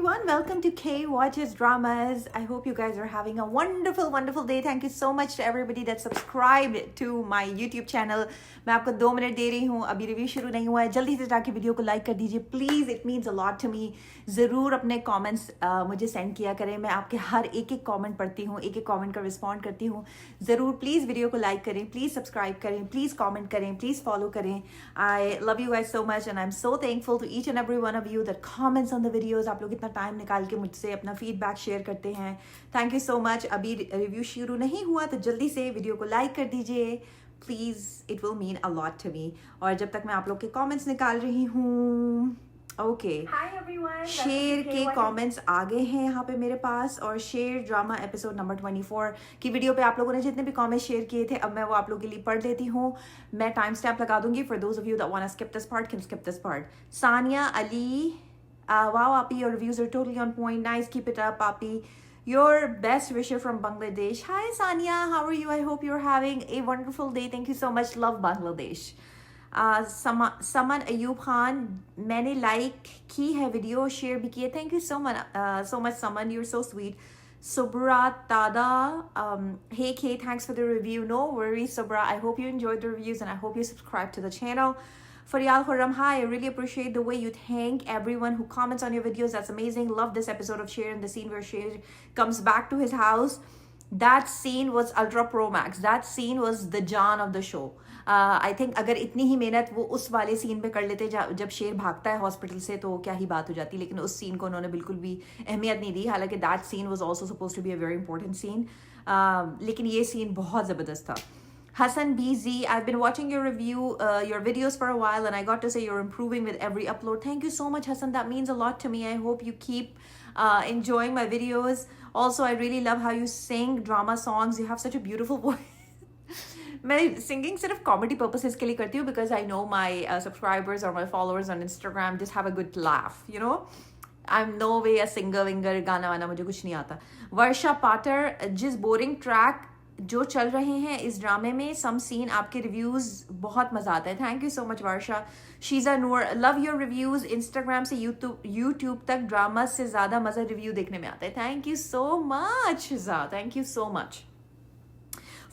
everyone. Welcome to K Watches Dramas. I hope you guys are having a wonderful, wonderful day. Thank you so much to everybody that subscribed to my YouTube channel. मैं आपको 2 minute दे रही हूँ, अभी review शुरू नहीं हुआ है. जल्दी से जाके वीडियो को लाइक कर दीजिए please. It means a lot to me. ज़रूर अपने कमेंट्स मुझे सेंड किया करें. मैं आपके हर एक कमेंट पढ़ती हूँ, एक कमेंट का रिस्पॉन्ड करती हूँ. ज़रूर प्लीज़ वीडियो को लाइक करें, प्लीज़ सब्सक्राइब करें, प्लीज़ कमेंट करें, प्लीज़ फॉलो करें. I love you guys so much and I am so thankful to each and every one of you that comments on the videos. आप लोग इतना time निकाल के मुझसे अपना फीडबैक शेयर करते हैं. Thank you so much. अभी रिव्यू शुरू नहीं हुआ तो जल्दी से वीडियो को लाइक कर दीजिए please. It will mean a lot to me. और जब तक मैं आप लोग के कमेंट्स निकाल रही हूँ, ओके, शेर के कमेंट्स आ गए हैं यहाँ पे मेरे पास. और शेर ड्रामा एपिसोड नंबर 24 की वीडियो पे आप लोगों ने जितने भी कमेंट्स शेयर किए थे, अब मैं वो आप लोगों के लिए पढ़ लेती हूँ. मैं टाइम स्टैम्प लगा दूंगी. For those of you that want to skip this part can skip this part. Sania Ali, wow Api, your reviews are totally on point. Nice, keep it up Api. Your best wisher from Bangladesh. Hi Sania, how are you? I hope you're having a wonderful day. Thank you so much. Love Bangladesh. Saman Ayub Khan, मैंने like की है video, share भी किए. Thank you so much Saman, you're so sweet. Subra Tada, hey, thanks for the review. No worries Subra, I hope you enjoyed the reviews and I hope you subscribe to the channel. Faryal Khurram, hi, I really appreciate the way you thank everyone who comments on your videos. That's amazing. Love this episode of Sher and the scene where Sher comes back to his house. That scene was ultra pro max. That scene was the John of the show. I think अगर इतनी ही मेहनत वो उस वाले scene पे कर लेते जब शेर भागता है हॉस्पिटल से, तो क्या ही बात हो जाती. लेकिन उस सीन को उन्होंने बिल्कुल भी अहमियत नहीं दी. हालांकि that scene was also supposed to be a very important scene, लेकिन ये सीन बहुत ज़बरदस्त था. Hassan BZ, I've been watching your videos for a while and I got to say you're improving with every upload. Thank you so much Hassan, that means a lot to me. I hope you keep enjoying my videos. Also, I really love how you sing drama songs. You have such a beautiful voice. मैं singing सिर्फ comedy purposes के लिए करती हूँ because I know my subscribers और my followers on Instagram just have a good laugh, you know. I am no way a singer winger, गाना वाना मुझे कुछ नहीं आता. वर्षा पाटर, जिस बोरिंग ट्रैक जो चल रहे हैं इस ड्रामे में, सम सीन आपके रिव्यूज़ बहुत मज़ा आता है. Thank you so much Varsha. Sheeza Noor, love your reviews. Instagram से यूट्यूब तक ड्रामा से ज़्यादा मज़ा रिव्यू देखने में आता है. Thank you so much Sheeza, thank you so much.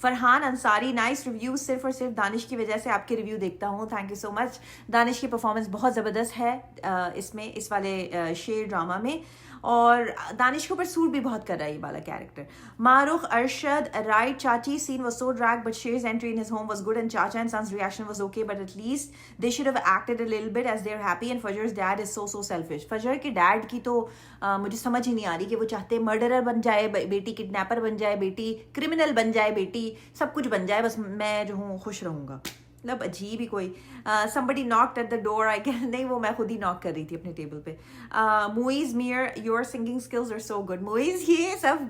Farhan Ansari, nice review. सिर्फ और सिर्फ दानिश की वजह से आपके रिव्यू देखता हूँ. Thank you so much. Danish की परफॉर्मेंस बहुत ज़बरदस्त है इसमें, इस वाले शेर ड्रामा में, और दानिश के ऊपर सूट भी बहुत कर रहा है ये वाला character. Marukh Arshad, right Chachi, scene was so drag but shares entry in his home was good and chacha and sons reaction was okay but at least they should have acted a little bit as they are happy and Fajar's dad is so selfish. Fajar के dad की तो मुझे समझ ही नहीं आ रही कि वो चाहते मर्डरर बन जाए बेटी, किडनैपर बन जाए बेटी, क्रिमिनल बन जाए बेटी, सब कुछ बन जाए, बस मैं जो हूँ खुश रहूँगा. मतलब अजीब ही कोई. somebody knocked at the door, I guess. नहीं, वो मैं खुद ही नॉक कर रही थी अपने टेबल पे. Muiz Mir, your singing skills are so good. Muiz, ये सब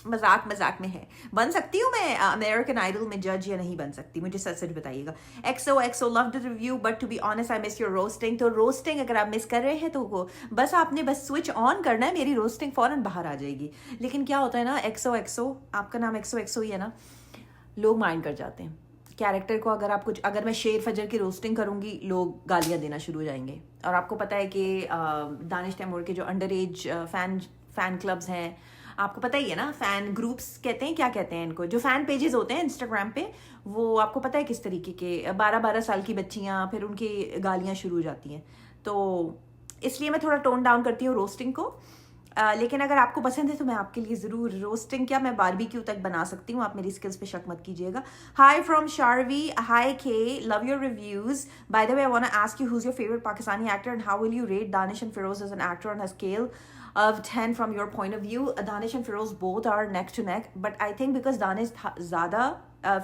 मजाक में है. बन सकती हूँ मैं अमेरिकन आइडल में जज या नहीं बन सकती, मुझे सच बताइएगा. एक्सो love the review but to be honest I miss your roasting. तो रोस्टिंग अगर आप मिस कर रहे हैं तो बस आपने बस स्विच ऑन करना है, मेरी रोस्टिंग फौरन बाहर आ जाएगी. लेकिन क्या होता है ना, एक्सो आपका नाम एक्सो ही है ना, लोग माइंड कर जाते हैं कैरेक्टर को. अगर मैं शेर फजर की रोस्टिंग करूंगी, लोग गालियां देना शुरू हो जाएंगे. और आपको पता है कि दानिश तैमूर के जो अंडर एज फैन क्लब्स हैं, आपको पता ही है ना, फैन ग्रुप्स कहते हैं, क्या कहते हैं इनको, जो फैन पेजेस होते हैं इंस्टाग्राम पे, वो आपको पता है किस तरीके के 12-12 साल की बच्चियां, फिर उनकी गालियां शुरू हो जाती हैं. तो इसलिए मैं थोड़ा टोन डाउन करती हूँ रोस्टिंग को. लेकिन अगर आपको पसंद है तो मैं आपके लिए ज़रूर रोस्टिंग, क्या मैं बारबेक्यू तक बना सकती हूँ. आप मेरी स्किल्स पे शक मत कीजिएगा. Hi from Sharvi, hi K, love your reviews. By the way I want to ask you who is your favourite Pakistani actor and how will you rate Danish and Firoz as an actor on a scale of 10 from your point of view. Danish and Feroz both are neck to neck, but I think because Danish ज़्यादा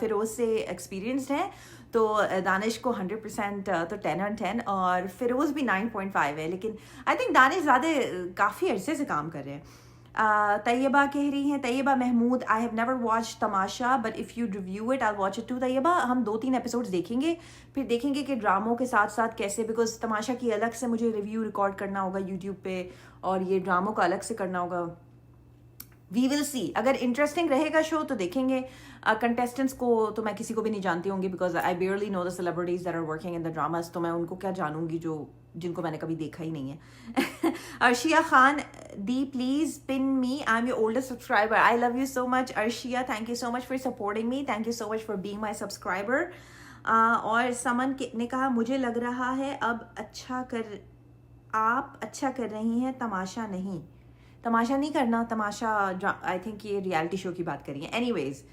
फिरोज से experienced है, तो दानिश को 100% तो 10/10 और फिरोज भी 9.5 है. लेकिन आई थिंक दानिश ज़्यादा काफ़ी अरसे से काम कर रहे हैं. तैयबा कह रही हैं, Tayyaba Mahmood, I have never watch Tamasha but if you review it I watch it too. Tayyaba, हम 2-3 एपिसोड्स देखेंगे, फिर देखेंगे कि ड्रामों के साथ साथ कैसे, बिकॉज तमाशा की अलग से मुझे रिव्यू रिकॉर्ड करना होगा यूट्यूब पे और ये ड्रामों का अलग से करना होगा. We will see. अगर इंटरेस्टिंग रहेगा शो तो देखेंगे. कंटेस्टेंट्स को तो मैं किसी को भी नहीं जानती होंगी because I barely know the celebrities that are working in the dramas. तो मैं उनको क्या जानूंगी जिनको मैंने कभी देखा ही नहीं है. Arshiya Khan, di please pin me, I am your oldest subscriber, I love you so much. Arshiya, thank you so much for supporting me, thank you so much for being my subscriber. और समन ने कहा मुझे लग रहा है अब आप अच्छा कर रही हैं, तमाशा नहीं। तमाशा नहीं करना, तमाशा आई थिंक ये रियलिटी शो की बात करिए। एनीवेज,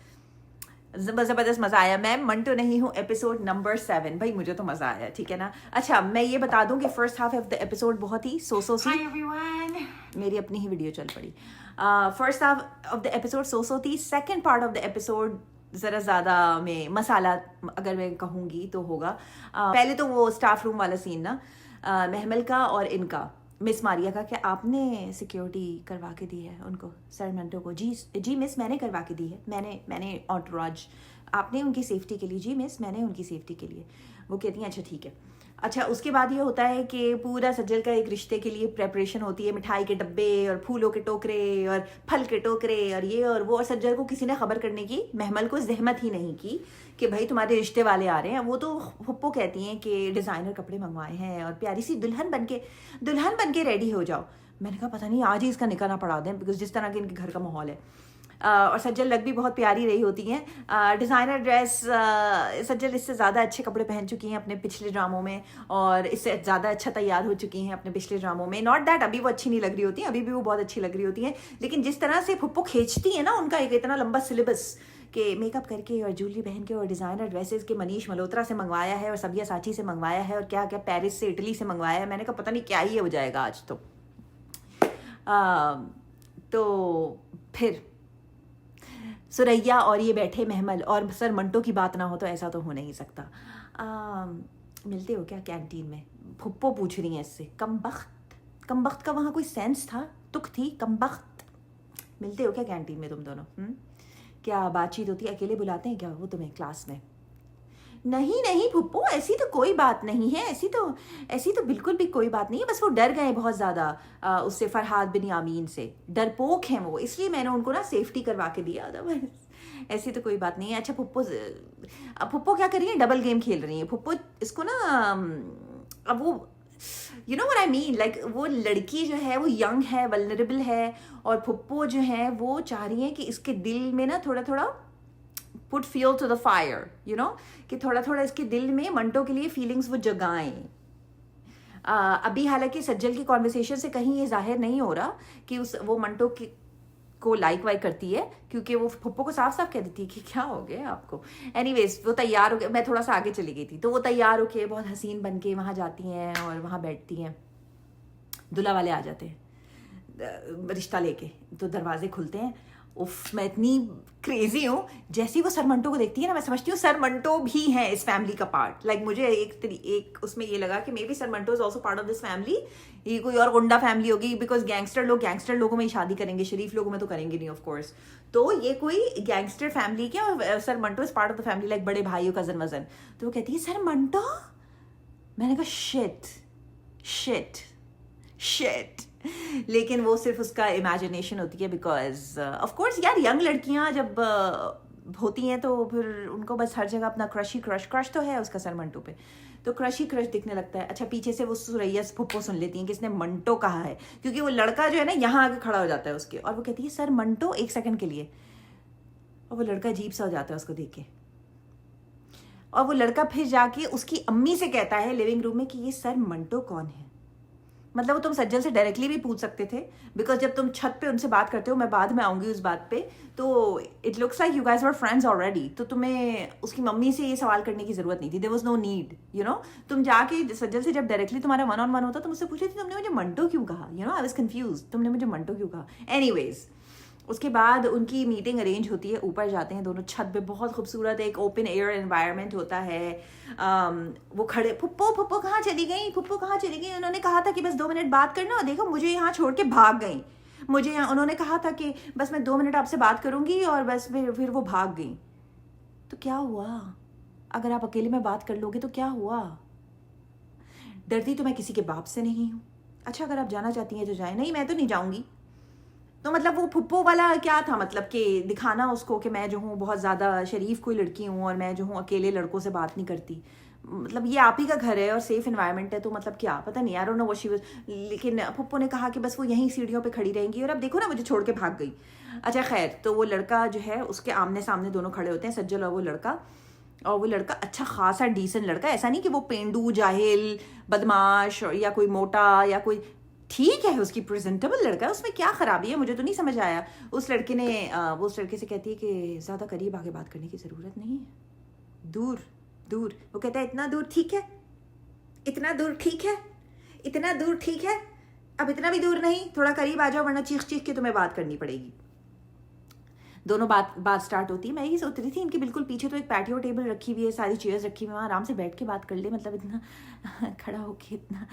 ज़बरदस्त मज़ा आया। मैं मंटो नहीं हूँ एपिसोड नंबर 7, भाई मुझे तो मज़ा आया, ठीक है ना। अच्छा, मैं ये बता दूं कि first half of the episode बहुत ही सो सी। मेरी अपनी ही वीडियो चल पड़ी। First half of the episode so थी। Second part of the episode ज़रा ज़्यादा में मसाला अगर मैं कहूँगी तो होगा। पहले तो वो स्टाफ रूम वाला सीन ना, महमल का और इनका मिस मारिया का, क्या आपने सिक्योरिटी करवा के दी है उनको, सर मंटो को? जी मिस, मैंने करवा के दी है, मैंने ऑटोराज, आपने उनकी सेफ्टी के लिए। जी मिस, मैंने उनकी सेफ्टी के लिए। वो कहती हैं अच्छा ठीक है। अच्छा, उसके बाद ये होता है कि पूरा सज्जल का एक रिश्ते के लिए प्रेपरेशन होती है, मिठाई के डब्बे और फूलों के टोकरे और फल के टोकरे और ये और वो। और सज्जल को किसी ने खबर करने की, महमल को जहमत ही नहीं की कि भाई तुम्हारे रिश्ते वाले आ रहे हैं। वो तो फुप्पो कहती हैं कि डिज़ाइनर कपड़े मंगवाए हैं और प्यारी सी दुल्हन बन के रेडी हो जाओ। मैंने कहा पता नहीं आज ही इसका निकाह ना पड़ा दें, बिकॉज जिस तरह के इनके घर का माहौल है। और सज्जल लग भी बहुत प्यारी रही होती हैं। डिज़ाइनर ड्रेस, सज्जल इससे ज़्यादा अच्छे कपड़े पहन चुकी हैं अपने पिछले ड्रामों में, और इससे ज़्यादा अच्छा तैयार हो चुकी हैं अपने पिछले ड्रामों में। नॉट दैट अभी वो अच्छी नहीं लग रही होती हैं, अभी भी वो बहुत अच्छी लग रही होती हैं, लेकिन जिस तरह से फुप्पो खींचती है ना उनका एक इतना लंबा सिलेबस के मेकअप करके और ज्वेलरी पहन के और डिज़ाइनर ड्रेसेस के मनीष मल्होत्रा से मंगवाया है और सबिया साची से मंगवाया है और क्या क्या पेरिस से, इटली से मंगवाया है। मैंने कहा पता नहीं क्या ही हो जाएगा आज तो फिर सुरैया और ये बैठे महमल, और सर मंटो की बात ना हो तो ऐसा तो हो नहीं सकता। मिलते हो क्या कैंटीन में? फुप्पो पूछ रही हैं इससे। कमबख्त का वहाँ कोई सेंस था, तुक थी? कमबख्त, मिलते हो क्या कैंटीन में तुम दोनों? क्या बातचीत होती है? अकेले बुलाते हैं क्या वो तुम्हें क्लास में? नहीं फुप्पो, ऐसी तो कोई बात नहीं है, ऐसी तो बिल्कुल भी कोई बात नहीं है। बस वो डर गए बहुत ज़्यादा उससे, फरहाद बिन यामीन से डरपोक हैं वो, इसलिए मैंने उनको ना सेफ्टी करवा के दिया, अदरवाइज ऐसी तो कोई बात नहीं है। अच्छा, फुप्पो क्या कर रही है? डबल गेम खेल रही है फुप्पो। इसको ना अब वो you know what I mean, like वो लड़की जो है वो यंग है, वल्नरेबल है, और फुप्पो जो है वो चाह रही है कि इसके दिल में ना थोड़ा थोड़ा put fuel to the fire, you know, कि थोड़ा थोड़ा इसके दिल में मंटो के लिए फीलिंग्स वो जगाएं। अभी हालांकि सज्जल की कॉन्वर्सेशन से कहीं ये जाहिर नहीं हो रहा कि वो मंटो को लाइक वाइक करती है, क्योंकि वो फुप्पो को साफ साफ कह देती है कि क्या हो गया आपको। एनीवेज, वो तैयार हो गए, मैं थोड़ा सा आगे चली गई थी, तो वो तैयार होके बहुत हसीन बन के वहाँ जाती हैं और वहाँ बैठती हैं। दूल्हा वाले आ जाते हैं रिश्ता लेके, तो दरवाजे खुलते हैं। उफ, मैं इतनी क्रेजी हूँ, जैसे ही वो सर मंटो को देखती है ना, मैं समझती हूँ सर मंटो भी हैं इस फैमिली का पार्ट। लाइक मुझे एक उसमें ये लगा कि may be sir Manto is also part of this family. ये कोई और गुंडा फैमिली होगी, बिकॉज गैंगस्टर लोगों में ही शादी करेंगे, शरीफ लोगों में तो करेंगे नहीं ऑफ कोर्स। तो ये कोई गैंगस्टर फैमिली के, और sir Manto is part of the family, like बड़े भाई और कजन वजन। तो वो कहती है सर मंटो। मैंने कहा शिट, लेकिन वो सिर्फ उसका इमेजिनेशन होती है, बिकॉज ऑफ कोर्स यार यंग लड़कियां जब होती हैं तो फिर उनको बस हर जगह अपना क्रश तो है उसका सर मंटो पे, तो क्रश दिखने लगता है। अच्छा, पीछे से वो सुरैया फुप्पो सुन लेती हैं कि इसने मंटो कहा है, क्योंकि वो लड़का जो है ना यहाँ आके खड़ा हो जाता है उसके, और वो कहती है सर मंटो 1 सेकंड के लिए, और वो लड़का अजीब सा हो जाता है उसको देख के। और वो लड़का फिर जाके उसकी अम्मी से कहता है लिविंग रूम में कि ये सर मंटो कौन है। मतलब वो तुम सज्जल से डायरेक्टली भी पूछ सकते थे, बिकॉज जब तुम छत पे उनसे बात करते हो, मैं बाद में आऊंगी उस बात पे, तो it looks like you guys were friends already, तो तुम्हें उसकी मम्मी से ये सवाल करने की जरूरत नहीं थी। There was no need, you know. तुम जाके सज्जल से जब डायरेक्टली तुम्हारा 1-on-1 होता, तुम उससे पूछे थी तुमने मुझे मंटो क्यों कहा, you know, I was confuse, तुमने मुझे मंटो क्यों कहा। एनीवेज, उसके बाद उनकी मीटिंग अरेंज होती है, ऊपर जाते हैं दोनों छत पे, बहुत खूबसूरत एक ओपन एयर एनवायरनमेंट होता है। वो खड़े, फुप्पो कहाँ चली गई? उन्होंने कहा था कि बस 2 मिनट बात करना, और देखो मुझे यहाँ छोड़ के भाग गई। उन्होंने कहा था कि बस मैं 2 मिनट आपसे बात करूंगी, और बस फिर वो भाग गई। तो क्या हुआ? अगर आप अकेले में बात कर लोगे तो क्या हुआ? डरती तो मैं किसी के बाप से नहीं हूँ। अच्छा, अगर आप जाना चाहती हैं तो जाए। नहीं, मैं तो नहीं जाऊंगी। तो मतलब वो फुप्पो वाला क्या था, मतलब कि दिखाना उसको कि मैं जो हूँ बहुत ज़्यादा शरीफ कोई लड़की हूँ, और मैं जो हूँ अकेले लड़कों से बात नहीं करती। मतलब ये आप ही का घर है और सेफ एनवायरनमेंट है, तो मतलब क्या पता नहीं, आई don't know what she was. लेकिन पप्पू ने कहा कि बस वो यहीं सीढ़ियों पे खड़ी रहेंगी, और अब देखो ना मुझे छोड़ के भाग गई। अच्छा खैर, तो वो लड़का जो है उसके आमने सामने दोनों खड़े होते हैं, सज्जल और वो लड़का अच्छा खासा डिसेंट लड़का, ऐसा नहीं कि वो पेंडू जाहिल बदमाश या कोई मोटा या कोई, ठीक है उसकी प्रेजेंटेबल लड़का है, उसमें क्या खराबी है, मुझे तो नहीं समझ आया। उस लड़के ने वो उस लड़के से कहती है कि ज़्यादा करीब आगे बात करने की ज़रूरत नहीं है, दूर दूर। वो कहता है इतना दूर ठीक है, इतना दूर ठीक है, इतना दूर ठीक है, अब इतना भी दूर नहीं, थोड़ा करीब आ जाओ वरना चीख चीख के तुम्हें बात करनी पड़ेगी। दोनों बात स्टार्ट होती है। मैं यही सोच रही थी इनके बिल्कुल पीछे तो एक पैटियो टेबल रखी हुई है, सारी चेयर्स रखी हुई है, वहाँ आराम से बैठ के बात कर ले, मतलब इतना खड़ा होके इतना,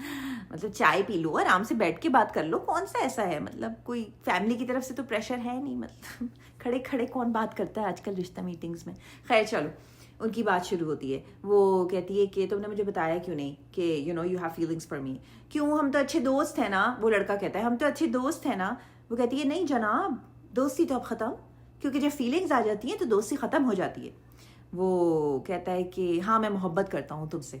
मतलब चाय पी लो आराम से बैठ के बात कर लो, कौन सा ऐसा है, मतलब कोई फैमिली की तरफ से तो प्रेशर है नहीं, मतलब खड़े खड़े कौन बात करता है आजकल रिश्ता मीटिंग्स में। खैर चलो, उनकी बात शुरू होती है। वो कहती है कि तुमने मुझे बताया क्यों नहीं कि you know you have feelings for me, क्यों, हम तो अच्छे दोस्त हैं ना। वो लड़का कहता है हम तो अच्छे दोस्त हैं ना। वो कहती है नहीं जनाब, दोस्ती तो अब ख़त्म, क्योंकि जब फीलिंग्स आ जाती हैं तो दोस्ती ख़त्म हो जाती है। वो कहता है कि हाँ मैं मोहब्बत करता हूँ तुमसे,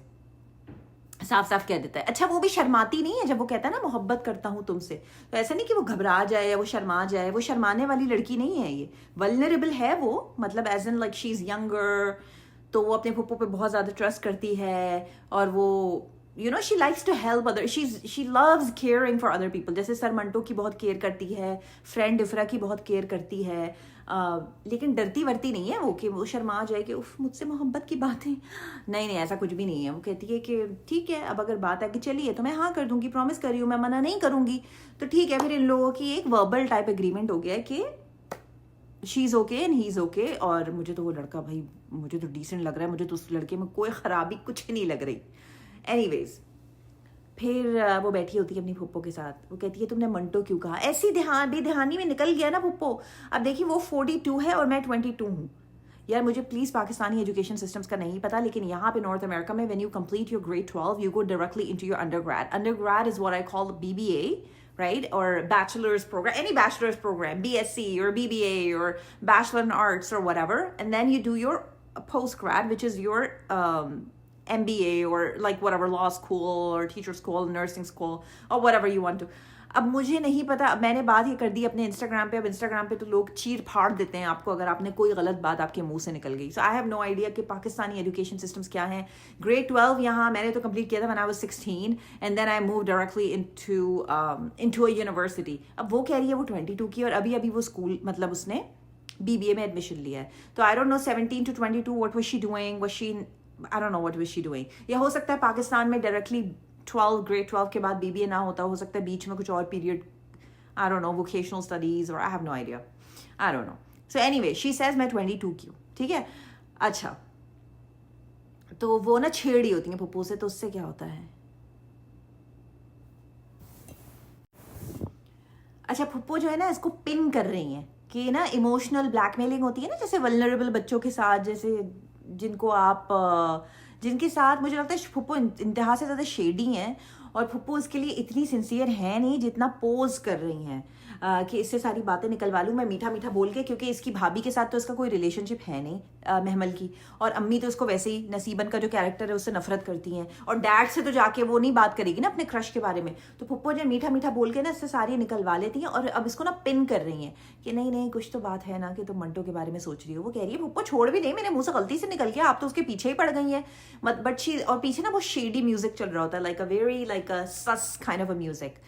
साफ साफ कह देता है। अच्छा वो भी शर्माती नहीं है जब वो कहता है ना मोहब्बत करता हूँ तुमसे, तो ऐसा नहीं कि वो घबरा जाए या वो शर्मा जाए, वो शर्माने वाली लड़की नहीं है, ये वल्नरेबल है वो, मतलब as an like she is younger, तो वो अपने फुप्पो पे बहुत ज़्यादा ट्रस्ट करती है, और वो you know she likes to help other, she loves caring for other people. जैसे सर मंटो की बहुत केयर करती है, फ्रेंड इफ्रा की बहुत केयर करती है, लेकिन डरती वरती नहीं है वो कि वो शर्मा जाए कि उफ मुझसे मोहब्बत की बातें, नहीं नहीं ऐसा कुछ भी नहीं है। वो कहती है कि ठीक है अब अगर बात आके चली है तो मैं हाँ कर दूंगी, प्रॉमिस कर रही हूँ, मैं मना नहीं करूंगी। तो ठीक है, फिर इन लोगों की एक वर्बल टाइप एग्रीमेंट हो गया है कि she is okay and he is okay. और मुझे तो वो लड़का भाई मुझे तो डिसेंट लग रहा है, मुझे तो उस लड़के में कोई ख़राबी कुछ नहीं लग रही। एनीवेज, फिर वो बैठी होती है अपनी फुप्पो के साथ। वो कहती है तुमने मंटो क्यों कहा, ऐसी बेध्यानी में निकल गया ना फुप्पो। अब देखिए वो 42 है और मैं 22 हूँ। यार मुझे प्लीज़ पाकिस्तानी एजुकेशन सिस्टम्स का नहीं पता, लेकिन यहाँ पे नॉर्थ अमेरिका में when you complete your grade 12 you go directly into your undergrad is what I call BBA, right? Or bachelor's program, any bachelor's program, BSc or BBA or Bachelor in Arts or whatever. And then you do your postgrad, which is your MBA or like whatever, law school or teacher school, nursing school or whatever you want to. अब मुझे नहीं पता, अब मैंने बात ये कर दी अपने इंस्टाग्राम पे। अब इंस्टाग्राम पे तो लोग चीर फाड़ देते हैं आपको अगर आपने कोई गलत बात आपके मुंह से निकल गई। सो आई हैव नो आइडिया कि पाकिस्तानी एजुकेशन सिस्टम्स क्या हैं। ग्रेड 12 यहाँ मैंने तो कंप्लीट किया था when I was 16 and then I move directly into a university. अब वो कह रही है वो 22 की, और अभी अभी वो स्कूल मतलब उसने BBA में एडमिशन लिया है। तो आई don't no 17 to 22 what was she doing, was she I don't know what was she doing. या हो सकता है पाकिस्तान में डायरेक्टली ग्रेड 12 के बाद BBA ना होता, हो सकता है बीच में कुछ और period, I don't know, vocational studies, और I have no idea, I don't know. So anyway she says मैं 22 की हूँ, ठीक है। अच्छा तो वो ना छेड़ी होती है पप्पू से, तो उससे क्या होता है। अच्छा फुप्पो जो है ना इसको पिन कर रही हैं कि ना इमोशनल ब्लैकमेलिंग होती है ना, जैसे वल्नरेबल बच्चों के साथ, जैसे जिनके साथ मुझे लगता है फुप्पो इंतहा से ज़्यादा शेडी हैं, और फुप्पो इसके लिए इतनी सिंसियर है नहीं जितना पोज कर रही हैं कि इससे सारी बातें निकलवा लूँ मैं मीठा मीठा बोल के, क्योंकि इसकी भाभी के साथ तो इसका कोई रिलेशनशिप है नहीं महमल की, और अम्मी तो इसको वैसे ही नसीबन का जो कैरेक्टर है उससे नफरत करती हैं, और डैड से तो जाके वो नहीं बात करेगी ना अपने क्रश के बारे में। तो फुप्पो जो मीठा मीठा बोल के ना इससे सारी निकलवा लेती हैं, और अब इसको ना पिन कर रही हैं कि नहीं नहीं कुछ तो बात है ना कि तुम मंटो के बारे में सोच रही हो। वो कह रही है फुप्पो छोड़ भी नहीं, मेरे मुंह से गलती से निकल गया, आप तो उसके पीछे ही पड़ गई हैं। बट शी, और पीछे ना वो शेडी म्यूजिक चल रहा होता है, like a very like a sauce kind of a music.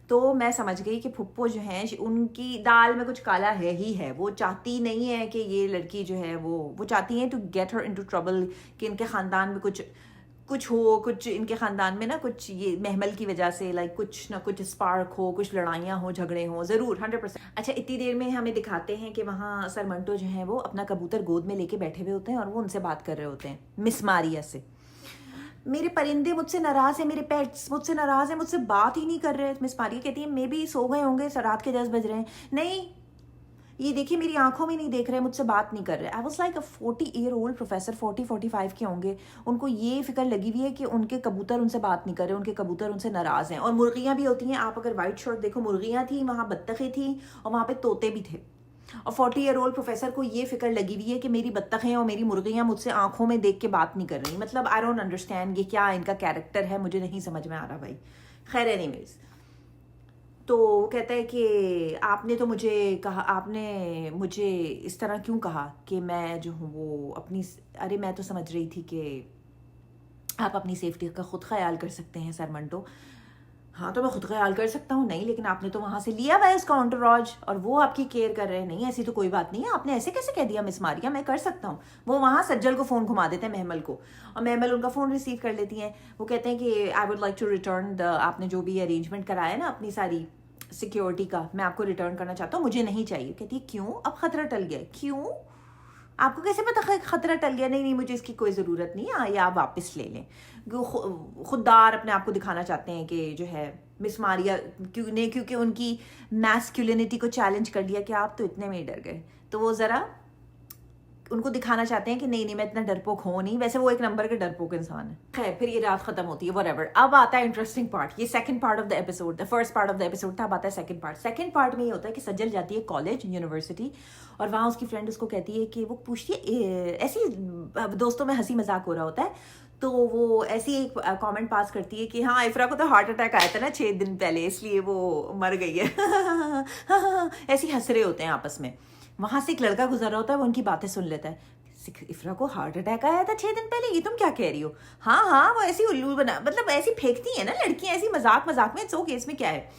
तो मैं समझ गई कि फुप्पो जो है उनकी दाल में कुछ काला है ही है। वो चाहती नहीं है कि ये लड़की जो है वो चाहती है to get her into trouble, कि इनके ख़ानदान में कुछ हो, कुछ इनके ख़ानदान में ना कुछ ये महमल की वजह से लाइक कुछ ना कुछ स्पार्क हो, कुछ लड़ाइयाँ हो, झगड़े हो, ज़रूर 100%। अच्छा इतनी देर में हमें दिखाते हैं कि वहाँ सर मंटो जो है वो अपना कबूतर गोद में लेके बैठे हुए होते हैं, और वो उनसे बात कर रहे होते हैं मिस मारिया से। मेरे परिंदे मुझसे नाराज है, मेरे पेट्स मुझसे नाराज है, मुझसे बात ही नहीं कर रहे। मिस मारिया कहती है मे बी सो गए होंगे, रात के 10 बज रहे हैं। नहीं ये देखिए मेरी आंखों में नहीं देख रहे, मुझसे बात नहीं कर रहे। I was like a 40-year-old professor, 40-45 के होंगे, उनको ये फिक्र लगी हुई है कि उनके कबूतर उनसे बात नहीं कर रहे, उनके कबूतर उनसे नाराज हैं। और मुर्गियाँ भी होती हैं, आप अगर वाइट शर्ट देखो मुर्गियाँ थी वहाँ, बत्तखें थी, और वहाँ पे तोते भी थे। और 40-year-old प्रोफेसर को ये फिक्र लगी हुई है कि मेरी बत्तखें और मेरी मुर्गियां मुझसे आंखों में देख के बात नहीं कर रही। मतलब आई डोंट अंडरस्टैंड ये क्या इनका कैरेक्टर है, मुझे नहीं समझ में आ रहा भाई। खैर एनीवेज, तो वो कहता है कि आपने तो मुझे कहा, आपने मुझे इस तरह क्यों कहा कि मैं जो हूँ वो अपनी, अरे मैं तो समझ रही थी कि आप अपनी सेफ्टी का खुद ख्याल कर सकते हैं सर मंटो। हाँ तो मैं खुद ख्याल कर सकता हूँ, नहीं लेकिन आपने तो वहाँ से लिया हुआ है उसका एंटोराज और वो आपकी केयर कर रहे हैं। नहीं ऐसी तो कोई बात नहीं है, आपने ऐसे कैसे कह दिया मिस मारिया, मैं कर सकता हूँ। वो वहाँ सज्जल को फ़ोन घुमा देते हैं महमल को, और महमल उनका फ़ोन रिसीव कर लेती हैं। वो कहते हैं कि I would like to return the, आपने जो भी अरेंजमेंट कराया ना अपनी सारी सिक्योरिटी का, मैं आपको रिटर्न करना चाहता हूँ, मुझे नहीं चाहिए। कहती है क्यों, अब खतरा टल गया। क्यों, आपको कैसे पता खतरा टल गया? नहीं नहीं मुझे इसकी कोई ज़रूरत नहीं है, या आप वापस ले लें। खुददार अपने आप को दिखाना चाहते हैं कि जो है मिस मारिया क्योंकि उनकी मैस्कुलिनिटी को चैलेंज कर दिया कि आप तो इतने में ही डर गए, तो वो ज़रा उनको दिखाना चाहते हैं कि नहीं नहीं मैं इतना डरपोक हूँ नहीं। वैसे वो एक नंबर के डरपोक इंसान है। खैर फिर ये रात खत्म होती है, व्हाटएवर। अब आता है इंटरेस्टिंग पार्ट, ये second part of the episode, the first part of the episode था, अब आता है सेकंड पार्ट। सेकंड पार्ट में ये होता है कि सज्जल जाती है कॉलेज, यूनिवर्सिटी, और वहाँ उसकी फ्रेंड उसको कहती है कि वो पूछती है, ऐसी दोस्तों में हंसी मजाक हो रहा होता है, तो वो ऐसी एक कमेंट पास करती है कि हाँ इफ्रा को तो हार्ट अटैक आया था ना 6 दिन पहले, इसलिए वो मर गई है। ऐसी हंस रहे होते हैं आपस में। वहां से एक लड़का गुजर रहा होता है, वो उनकी बातें सुन लेता है। इफ्रा को हार्ट अटैक आया था 6 दिन पहले, ये तुम क्या कह रही हो? हाँ हाँ वो ऐसी उल्लू बना, मतलब ऐसी फेंकती है ना लड़कियां ऐसी मजाक मजाक में। सो केस में क्या है,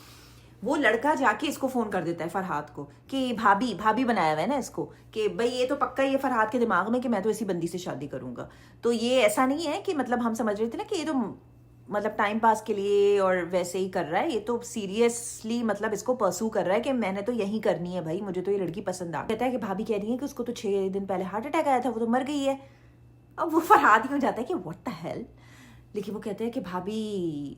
वो लड़का जाके इसको फोन कर देता है फरहाद को कि भाभी भाभी बनाया हुआ है ना इसको, कि भाई ये तो पक्का ये फरहाद के दिमाग में कि मैं तो इसी बंदी से शादी करूंगा। तो ये ऐसा नहीं है कि मतलब हम समझ रहे थे ना कि ये तो मतलब टाइम पास के लिए और वैसे ही कर रहा है, ये तो सीरियसली मतलब इसको परसू कर रहा है कि मैंने तो यही करनी है भाई, मुझे तो ये लड़की पसंद आ। कहता है कि भाभी कह रही है कि उसको तो 6 दिन पहले हार्ट अटैक आया था, वो तो मर गई है। अब वो फरहाद ही हो जाता है कि व्हाट द हेल। लेकिन वो कहते हैं कि भाभी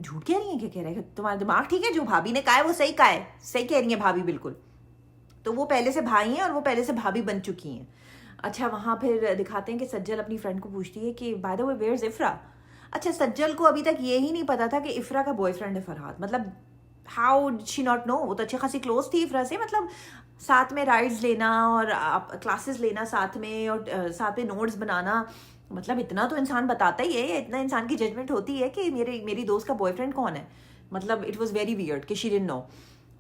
झूठ कह रही है, क्या कह रहा है, तुम्हारा दिमाग ठीक है, जो भाभी ने कहा है वो सही कहा है, सही कह रही है भाभी बिल्कुल। तो वो पहले से भाई हैं और वो पहले से भाभी बन चुकी हैं। अच्छा वहाँ फिर दिखाते हैं कि सज्जल अपनी फ्रेंड को पूछती है कि by the way where is Ifra. अच्छा सज्जल को अभी तक ये ही नहीं पता था कि इफ्रा का बॉयफ्रेंड है फरहाद। मतलब हाउ शी नॉट नो, वो तो अच्छी खासी क्लोज थी इफ्रा से, मतलब साथ में राइड्स लेना और क्लासेस लेना साथ में, और साथ में नोट्स बनाना, मतलब इतना तो इंसान बताता ही है, इतना इंसान की जजमेंट होती है कि मेरी दोस्त का बॉयफ्रेंड कौन है। मतलब इट वॉज वेरी वियर्ड कि शी डिडंट नो।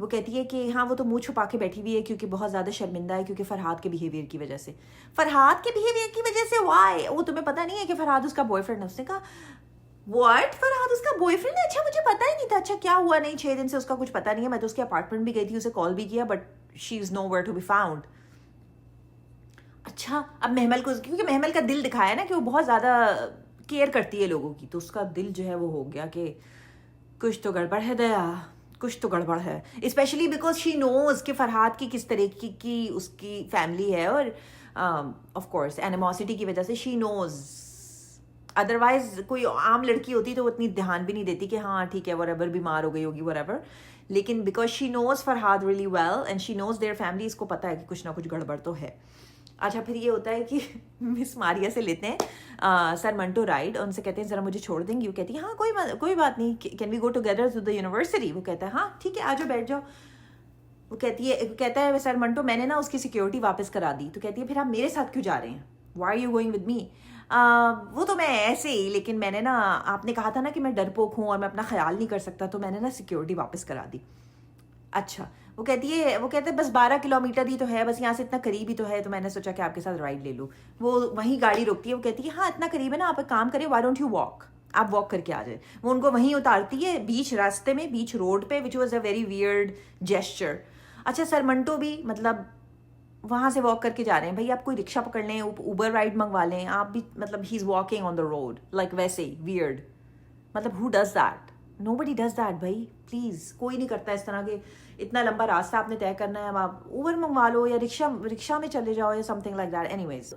वो कहती है कि हाँ वो तो मुंह छुपा के बैठी हुई है क्योंकि बहुत ज़्यादा शर्मिंदा है, क्योंकि फरहाद के बिहेवियर की वजह से। फरहाद के बिहेवियर की वजह से वाई, वो तुम्हें पता नहीं है कि फरहाद उसका बॉयफ्रेंड है? उसने कहा व्हाट, फरहाद उसका बॉयफ्रेंड है? अच्छा मुझे पता ही नहीं था। अच्छा क्या हुआ? नहीं 6 दिन से उसका कुछ पता नहीं है, मैं तो उसके अपार्टमेंट भी गई थी, उसे कॉल भी किया, but she is nowhere to be found. अच्छा अब महमल को, क्योंकि महमल का दिल दिखाया ना कि वो बहुत ज़्यादा केयर करती है लोगों की, तो उसका दिल जो है वो हो गया कि कुछ तो गड़बड़ है दया, कुछ तो गड़बड़ है। स्पेशली बिकॉज शी नोज कि फरहाद की किस तरह की उसकी फैमिली है, और ऑफ कोर्स एनिमोसिटी की वजह से शी नोज। अदरवाइज कोई आम लड़की होती तो वो इतनी ध्यान भी नहीं देती कि हाँ ठीक है वरेवर बीमार हो गई होगी वरेवर, लेकिन because she knows Farhad really well and she knows their family, इसको पता है कि कुछ ना कुछ गड़बड़ तो है। अच्छा फिर ये होता है कि मिस मारिया से लेते हैं सर मंटो राइड, उनसे कहते हैं ज़रा मुझे छोड़ देंगी? वो कहती है हाँ कोई बात नहीं, can we go together to the university? वो कहता है हाँ ठीक है आ जाओ बैठ जाओ। वो कहता है सर मंटो मैंने ना उसकी सिक्योरिटी वापस करा दी। तो कहती है फिर आप मेरे साथ क्यों जा रहे हैं, why are you going with me? वो तो मैं ऐसे ही, लेकिन मैंने ना, आपने कहा था ना कि मैं डरपोक हूँ और मैं अपना ख्याल नहीं कर सकता, तो मैंने ना सिक्योरिटी वापस करा दी। अच्छा वो कहते हैं बस 12 किलोमीटर ही तो है, बस यहाँ से इतना करीब ही तो है, तो मैंने सोचा कि आपके साथ राइड ले लूँ। वो वहीं गाड़ी रोकती है, वो कहती है हाँ इतना करीब है ना, आप एक काम करें, व्हाई डोंट यू वॉक, आप वॉक करके आ जाए। वो उनको वहीं उतारती है बीच रास्ते में, बीच रोड पे, which was a very weird gesture. अच्छा सर मंटो भी मतलब वहाँ से वॉक करके जा रहे हैं, भाई आप कोई रिक्शा पकड़ लें, उबर राइड मंगवा लें आप भी, मतलब he is walking on the road like वैसे ही वियर्ड। मतलब who does that? Nobody does that भाई, प्लीज़ कोई नहीं करता इस तरह के। इतना लंबा रास्ता आपने तय करना है, आप उबर मंगवा लो या रिक्शा में चले जाओ या समथिंग लाइक दैट। एनीवेज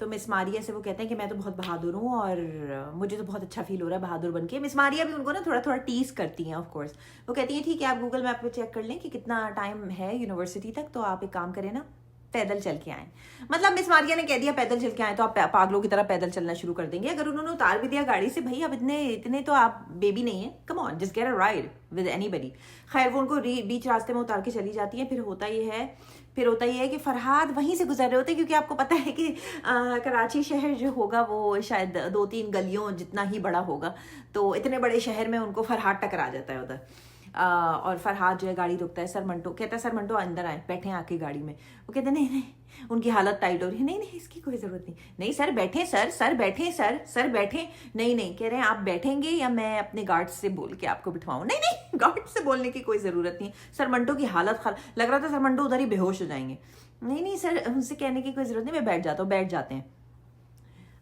तो मिस मारिया से वो कहते हैं कि मैं तो बहुत बहादुर हूँ और मुझे तो बहुत अच्छा फील हो रहा है बहादुर बन के। मिस मारिया भी उनको ना थोड़ा थोड़ा टीज करती हैं ऑफ कोर्स। वो कहती हैं ठीक है आप गूगल मैप पे चेक कर लें कि कितना टाइम है यूनिवर्सिटी तक, तो आप एक काम करें ना पैदल चल के आए। मतलब मिस मारिया ने कह दिया पैदल चल के आए तो आप पागलों की तरह पैदल चलना शुरू कर देंगे। अगर उन्होंने उतार भी दिया गाड़ी से, भाई अब इतने इतने तो आप बेबी नहीं है, come on just get a ride with anybody. खैर वो उनको बीच रास्ते में उतार के चली जाती है। फिर होता ये है कि फरहाद वहीं से गुजर रहे होते, क्योंकि आपको पता है कि कराची शहर जो होगा वो शायद 2-3 गलियों जितना ही बड़ा होगा, तो इतने बड़े शहर में उनको फरहाद टकरा जाता है उधर। और फरहाद जो है गाड़ी रुकता है, सर मंटो कहता है सर मंटो अंदर आए, बैठे हैं आके गाड़ी में। वो कहते हैं नहीं नहीं, उनकी हालत टाइट हो रही है, नहीं नहीं इसकी कोई ज़रूरत नहीं, नहीं सर बैठे, सर बैठे, सर बैठे, नहीं नहीं, कह रहे हैं आप बैठेंगे या मैं अपने गार्ड से बोल के आपको बिठवाऊँ। नहीं नहीं, गार्ड से बोलने की कोई ज़रूरत नहीं, सर मंटो की हालत खराब लग रहा था, सर मंटो उधर ही बेहोश हो जाएंगे। नहीं नहीं सर, उनसे कहने की कोई ज़रूरत नहीं, मैं बैठ जाता हूँ। बैठ जाते हैं।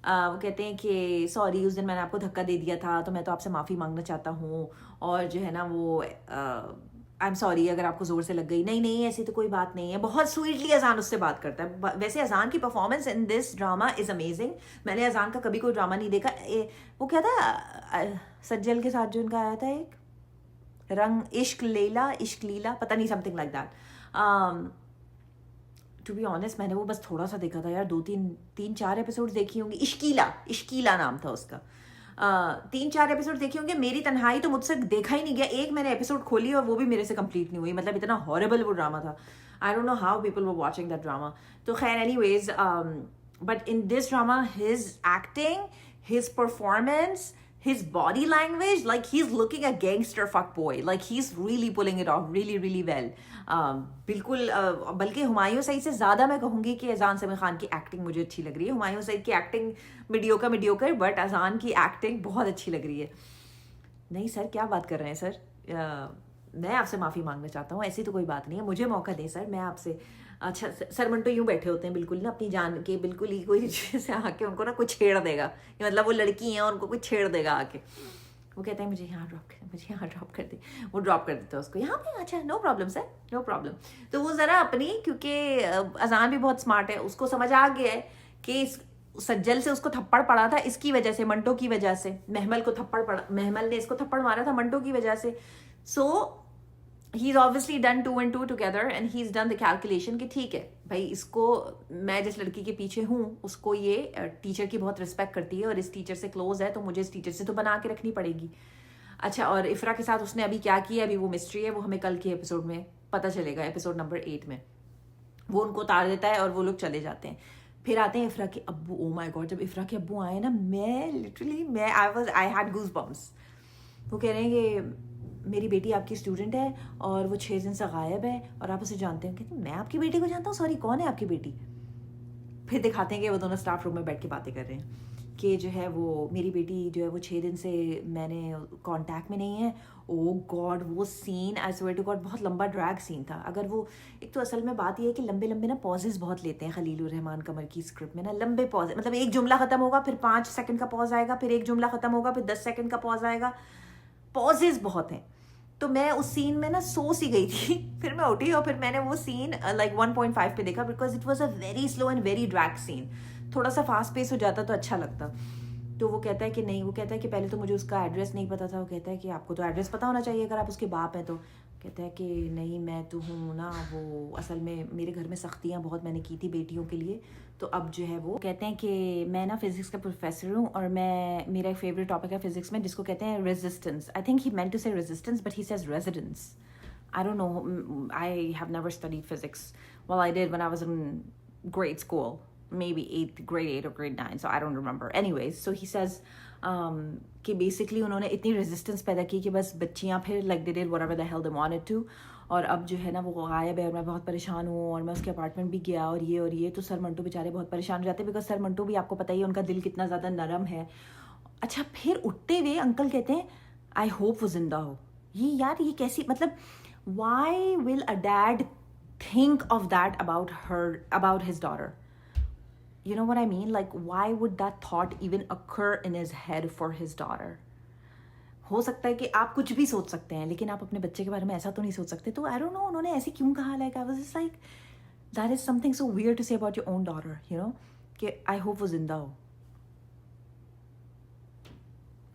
वो कहते हैं कि सॉरी उस दिन मैंने आपको धक्का दे दिया था, तो मैं तो आपसे माफ़ी मांगना चाहता हूँ, और जो है ना वो आई एम सॉरी अगर आपको ज़ोर से लग गई। नहीं नहीं ऐसी तो कोई बात नहीं है। बहुत स्वीटली अजान उससे बात करता है। वैसे अजान की performance in this drama is amazing. मैंने अजान का कभी कोई ड्रामा नहीं देखा। वो क्या था सज्जल के साथ जो उनका आया था एक रंग इश्क लीला, पता नहीं something like that. To be honest मैंने वो बस थोड़ा सा देखा था यार, 2-3-4 एपिसोड देखी होंगी। इश्कीला नाम था उसका। 3-4 एपिसोड देखी होंगे। मेरी तन्हाई तो मुझसे देखा ही नहीं गया। एक मैंने एपिसोड खोली और वो भी मेरे से कंप्लीट नहीं हुई। मतलब इतना हॉरेबल वो ड्रामा था। आई don't know how people were watching that drama. तो खैर anyways, but in this drama his acting, his performance, his body language, like he's looking a gangster fuck boy, like he's really pulling it off really well. बिल्कुल बल्कि हुमायूं सईद से ज़्यादा मैं कहूँगी कि अजान समी खान की एक्टिंग मुझे अच्छी लग रही है। हुमायूं सईद की एक्टिंग मीडियोकर, बट अजान की एक्टिंग बहुत अच्छी लग रही है। नहीं सर क्या बात कर रहे हैं सर, मैं आपसे माफ़ी मांगना चाहता हूँ, ऐसी तो कोई बात नहीं है, मुझे मौका दें सर, मैं आपसे। अच्छा सर मंटो यूँ बैठे होते हैं बिल्कुल ना अपनी जान के, बिल्कुल ही कोई जैसे आके उनको ना कुछ छेड़ देगा, मतलब वो लड़की हैं और उनको कुछ छेड़ देगा आके। वो कहते हैं मुझे यहाँ ड्रॉप कर दे, वो ड्रॉप कर देता है उसको यहाँ पे। अच्छा no problem sir, no problem. तो वो ज़रा अपनी, क्योंकि अजान भी बहुत स्मार्ट है, उसको समझ आ गया है कि सज्जल से उसको थप्पड़ पड़ा था इसकी वजह से, मंटो की वजह से। महमल ने इसको थप्पड़ मारा था मंटो की वजह से। सो he's obviously done 2 and 2 together and he's done the calculation कि ठीक है भाई, इसको मैं जिस लड़की के पीछे हूँ उसको ये टीचर की बहुत रिस्पेक्ट करती है और इस टीचर से क्लोज है, तो मुझे इस टीचर से तो बना के रखनी पड़ेगी। अच्छा, और इफ्रा के साथ उसने अभी क्या किया, अभी वो मिस्ट्री है, वो हमें कल के एपिसोड में पता चलेगा, एपिसोड नंबर 8 में। वो उनको उतार देता है और वो लोग चले जाते हैं। फिर आते हैं इफ्रा के अब्बू। ओ माय गॉड, जब इफ्रा के अब्बू आए ना, मैं literally I had goosebumps. वो कह रहे हैं कि मेरी बेटी आपकी स्टूडेंट है और वो 6 दिन से गायब है और आप उसे जानते हैं। कहते हैं मैं आपकी बेटी को जानता हूँ, सॉरी कौन है आपकी बेटी। फिर दिखाते हैं कि वो दोनों स्टाफ रूम में बैठ के बातें कर रहे हैं कि जो है वो मेरी बेटी जो है वो 6 दिन से मैंने कांटेक्ट में नहीं है। ओ गॉड, वो scene I swear to god बहुत लंबा ड्रैग सीन था। अगर वो एक तो असल में बात ये है कि लंबे लंबे ना पॉजेज बहुत लेते हैं खलीलुर रहमान कमर की स्क्रिप्ट में ना, लंबे पॉज, मतलब एक जुमला खत्म होगा फिर 5 सेकंड का पॉज आएगा, फिर एक जुमला खत्म होगा फिर 10 सेकंड का पॉज आएगा, पॉजेज बहुत हैं। तो मैं उस सीन में ना सो सी गई थी। फिर मैं उठी और फिर मैंने वो सीन लाइक 1.5 पे देखा, because it was a very slow and very drag scene. थोड़ा सा फास्ट पेस हो जाता तो अच्छा लगता। तो वो कहता है कि नहीं, वो कहता है कि पहले तो मुझे उसका एड्रेस नहीं पता था। वो कहता है कि आपको तो एड्रेस पता होना चाहिए अगर आप उसके बाप हैं तो। कहता है कि नहीं मैं तो हूँ ना, वो असल में मेरे घर में सख्तियाँ बहुत मैंने की थी बेटियों के लिए, तो अब जो है वो कहते हैं कि मैं ना फिजिक्स का प्रोफेसर हूँ और मेरा एक फेवरेट टॉपिक है फिजिक्स में जिसको कहते हैं resistance. I think he meant to say resistance but he says residence. I don't know, I have never studied physics. Well, I did when I was in grade school, maybe grade 8 or grade 9, so I don't remember. Anyways, so he says कि basically उन्होंने इतनी resistance पैदा की कि बस बच्चियाँ फिर like they did whatever the hell they wanted to. और अब जो है ना वो गायब है और मैं बहुत परेशान हूँ और मैं उसके अपार्टमेंट भी गया और ये तो सर मंटू बेचारे बहुत परेशान हो जाते हैं, बिकॉज सर मंटू भी आपको पता ही है उनका दिल कितना ज़्यादा नरम है। अच्छा, फिर उठते हुए अंकल कहते हैं आई होप वो जिंदा हो। ये यार ये कैसी, मतलब why will a dad think of that about her, about his daughter? You know what I mean? Like, why would that thought even occur in his head for his daughter? हो सकता है कि आप कुछ भी सोच सकते हैं लेकिन आप अपने बच्चे के बारे में ऐसा तो नहीं सोच सकते। तो I don't know उन्होंने ऐसे क्यों कहा। Like I was just like, that is something so weird to say about your own daughter, you know? कि I hope वो जिंदा हो।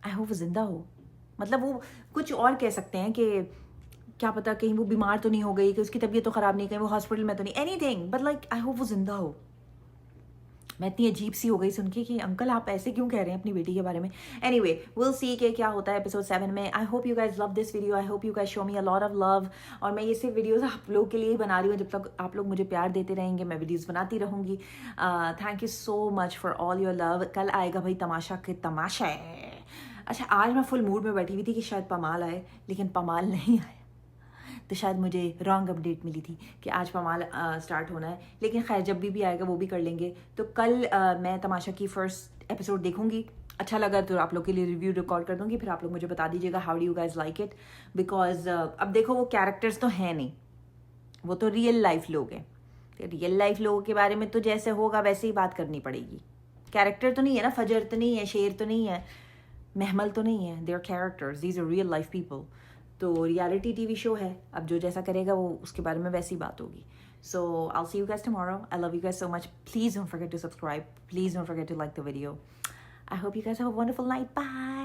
I hope वो जिंदा हो, मतलब वो कुछ और कह सकते हैं कि क्या पता कहीं वो बीमार तो नहीं हो गई, कि उसकी तबीयत तो ख़राब नहीं, कहीं वो हॉस्पिटल में तो नहीं, anything, but like I hope वो जिंदा हो। मैं इतनी अजीब सी हो गई सुन के कि अंकल आप ऐसे क्यों कह रहे हैं अपनी बेटी के बारे में। एनीवे विल सी के क्या होता है एपिसोड 7 में। आई hope you guys love this video, I hope you guys show me a lot of love. और मैं ये सिर्फ वीडियोस आप लोग के लिए ही बना रही हूँ, जब तक आप लोग मुझे प्यार देते रहेंगे मैं वीडियोस बनाती रहूँगी। Thank you so much for all your love. कल आएगा भाई तमाशा के तमाशा है। अच्छा आज मैं फुल मूड में बैठी हुई थी कि शायद पमाल आए, लेकिन पमाल नहीं आया, तो शायद मुझे रॉन्ग अपडेट मिली थी कि आज पमाल स्टार्ट होना है। लेकिन खैर जब भी आएगा वो भी कर लेंगे। तो कल मैं तमाशा की फर्स्ट एपिसोड देखूंगी, अच्छा लगा तो आप लोग के लिए रिव्यू रिकॉर्ड कर दूंगी, फिर आप लोग मुझे बता दीजिएगा how do you guys like it. Because अब देखो वो कैरेक्टर्स तो हैं नहीं, वो तो रियल लाइफ लोग हैं। रियल लाइफ लोगों के बारे में तो जैसे होगा वैसे ही बात करनी पड़ेगी। कैरेक्टर तो नहीं है ना, फजर तो नहीं है, शेर तो नहीं है, महमल तो नहीं है, they are characters, these are real life people. तो रियलिटी टीवी शो है, अब जो जैसा करेगा वो उसके बारे में वैसी बात होगी। So I see you guys tomorrow, I love you guys so much, please don't forget to subscribe, please don't forget to like the video. I hope you guys have a wonderful night, bye.